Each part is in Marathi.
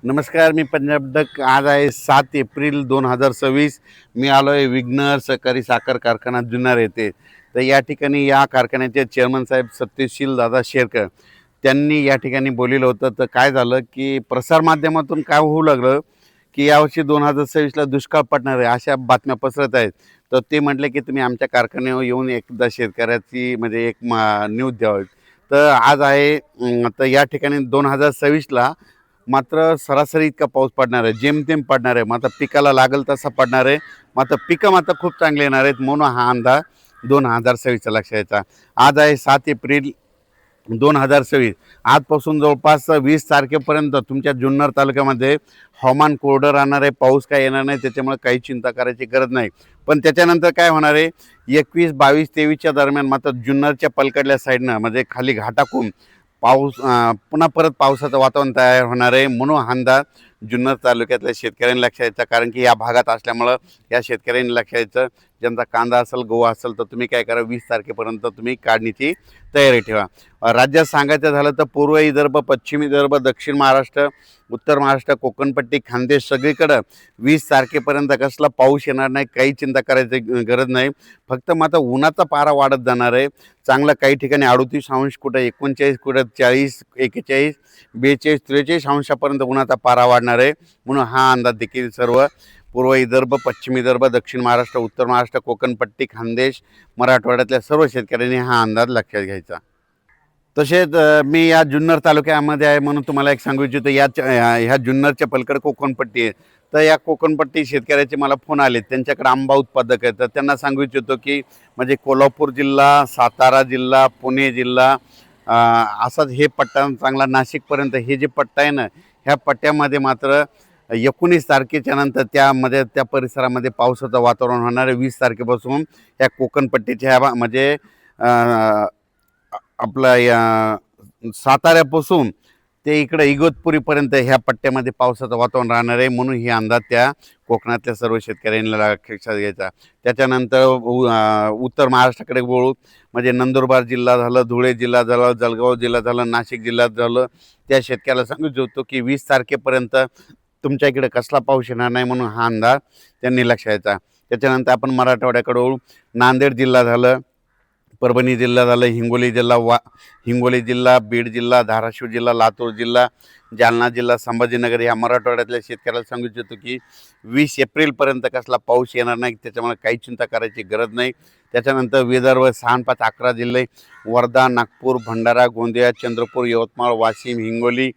नमस्कार, मी पंजाब डक. आज आहे 7 एप्रिल 2026. मी आलो आहे विघ्नर सहकारी साखर कारखाना जुन्नर येथे. तर या ठिकाणी या कारखान्याचे चेअरमन साहेब सत्यशील दादा शेरकर त्यांनी या ठिकाणी बोललेलं होतं. तर काय झालं की प्रसारमाध्यमातून काय होऊ लागलं की यावर्षी 2026ला दुष्काळ पडणार आहे अशा बातम्या पसरत आहेत. तर ते म्हटले की तुम्ही आमच्या कारखान्यावर येऊन एकदा शेतकऱ्याची म्हणजे एक न्यूज द्यावी. तर आज आहे तर या ठिकाणी 2026ला मात्र सरासरी इतका पाऊस पडणार आहे, जेमतेम पडणार आहे. मात्र पिकाला लागेल तसा पडणार आहे. मात्र पिकं मात्र खूप चांगले येणार आहेत, म्हणून हा अंदाज 2026चा लक्षात यायचा. आज आहे 7 एप्रिल 2026. आजपासून जवळपास 20 तारखेपर्यंत तुमच्या जुन्नर तालुक्यामध्ये हवामान कोरडं राहणार आहे. पाऊस काय येणार नाही, त्याच्यामुळे काही चिंता करायची गरज नाही. पण त्याच्यानंतर काय होणार आहे, 21, 22, 23च्या दरम्यान मात्र जुन्नरच्या पलकडल्या साईडनं म्हणजे खाली घाटाकून पाऊस पुन्हा परत पावसाचं वातावरण तयार होणार आहे. म्हणून हा अंदाज जुन्नर तालुक्यातल्या शेतकऱ्यांनी लक्षात यायचा, कारण की या भागात असल्यामुळं या शेतकऱ्यांनी लक्षात यायचं. ज्यांचा कांदा असेल, गहू असेल, तर तुम्ही काय करा, 20 तारखेपर्यंत तुम्ही काढणीची तयारी ठेवा. राज्यात सांगायचं झालं तर पूर्व विदर्भ, पश्चिम विदर्भ, दक्षिण महाराष्ट्र, उत्तर महाराष्ट्र, कोकणपट्टी, खानदेश सगळीकडं 20 तारखेपर्यंत कसला पाऊस येणार नाही, काही चिंता करायची गरज नाही. फक्त मात्र उन्हाचा पारा वाढत जाणार आहे. चांगलं काही ठिकाणी 38 अंश, कुठं 39, कुठं 40, 41, 42, 43 अंशापर्यंत उन्हाचा पारा वाढणार आहे. म्हणून हा अंदाज देखील सर्व पूर्व विदर्भ, पश्चिम विदर्भ, दक्षिण महाराष्ट्र, उत्तर महाराष्ट्र, कोकणपट्टी, खानदेश, मराठवाड्यातल्या सर्व शेतकऱ्यांनी हा अंदाज लक्षात घ्यायचा. तसेच मी या जुन्नर तालुक्यामध्ये आहे म्हणून तुम्हाला एक सांगू इच्छितो. ह्या जुन्नरच्या पलीकडे कोकणपट्टी आहे. तर या कोकणपट्टी शेतकऱ्याचे मला फोन आले, त्यांच्याकडे आंबा उत्पादक आहेत. तर त्यांना सांगू इच्छितो की म्हणजे कोल्हापूर जिल्हा, सातारा जिल्हा, पुणे जिल्हा, असाच हे पट्टा चांगला नाशिकपर्यंत हे जे पट्टा आहे ना, ह्या पट्ट्यामध्ये मात्र 19 तारखेच्या नंतर त्यामध्ये त्या परिसरामध्ये पावसाचं वातावरण होणार आहे. 20 तारखेपासून या कोकणपट्टीच्या ह्या म्हणजे आपला या साताऱ्यापासून ते इकडं इगतपुरीपर्यंत ह्या पट्ट्यामध्ये पावसाचं वातावरण राहणार आहे. म्हणून ही अंदाज त्या कोकणातल्या सर्व शेतकऱ्यांना लक्षात घ्यायचा. त्याच्यानंतर उत्तर महाराष्ट्राकडे वळू, म्हणजे नंदुरबार जिल्हा झालं, धुळे जिल्हा झालं, जळगाव जिल्हा झालं, नाशिक जिल्ह्यात झालं, त्या शेतकऱ्याला सांगू इच्छितो की 20 तारखेपर्यंत तुमच्या इकडे कसला पाऊस येणार नाही, म्हणून हा अंदाज त्यांनी लक्षात घ्यायचा. त्याच्यानंतर आपण मराठवाड्याकडे वळू. नांदेड जिल्हा झालं, परभणी जिल्हा झालं, हिंगोली जिल्हा, बीड जिल्हा, धाराशिव जिल्हा, लातूर जिल्हा, जालना जिल्हा, संभाजीनगर, ह्या मराठवाड्यातल्या शेतकऱ्याला सांगू इच्छितो की 20 एप्रिलपर्यंत कसला पाऊस येणार नाही, त्याच्यामुळे काही चिंता करायची गरज नाही. त्याच्यानंतर विदर्भ 6, 5, 11 जिल्हे, वर्धा, नागपूर, भंडारा, गोंदिया, चंद्रपूर, यवतमाळ, वाशिम, हिंगोली,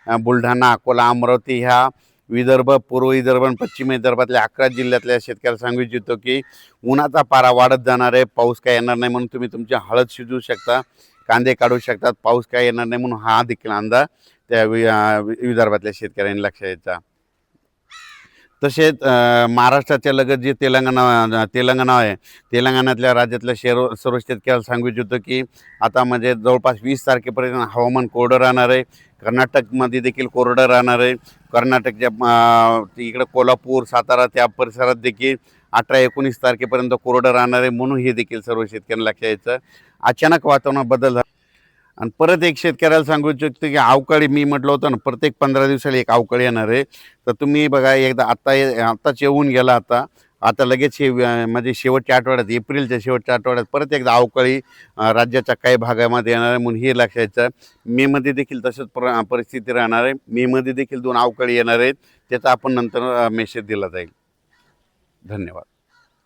बुलढाणा, अकोला, अमरावती, ह्या विदर्भ, पूर्व विदर्भ आणि पश्चिम विदर्भातल्या 11 जिल्ह्यातल्या शेतकऱ्याला सांगू इच्छितो की उन्हाचा पारा वाढत जाणार आहे. पाऊस काय येणार नाही, म्हणून तुम्ही तुमची हळद शिजवू शकता, कांदे काढू शकतात. पाऊस काय येणार नाही, म्हणून हा देखील अंदाज त्या विदर्भातल्या शेतकऱ्यांनी लक्षात यायचा. तसेच महाराष्ट्राच्या लगत जे तेलंगणा आहे, तेलंगणातल्या राज्यातल्या सर्व शेतकऱ्याला सांगू इच्छितो की आता म्हणजे जवळपास 20 तारखेपर्यंत हवामान कोरडं राहणार आहे. कर्नाटकमध्ये देखील कोरडं राहणार आहे. कर्नाटकच्या इकडं कोल्हापूर, सातारा त्या परिसरात देखील 18-19 तारखेपर्यंत कोरडं राहणार आहे. म्हणून हे देखील सर्व शेतकऱ्यांना लक्षात यायचं. अचानक वातावरणात बदल झाला. आणि परत एक शेतकऱ्याला सांगू इच्छितो की अवकाळी, मी म्हटलं होतं ना, प्रत्येक 15 दिवसाला एक अवकाळी येणार आहे. तर तुम्ही बघा, एकदा आत्ताच येऊन गेला, आता लगेच हे म्हणजे शेवटच्या आठवड्यात, एप्रिलच्या शेवटच्या आठवड्यात परत एकदा अवकाळी राज्याच्या काही भागामध्ये येणार आहे. म्हणून हे लक्षायचं. मेमध्ये देखील तसंच परिस्थिती राहणार आहे. मेमध्ये देखील 2 अवकाळी येणार आहेत. त्याचा आपण नंतर मेसेज दिला जाईल. धन्यवाद.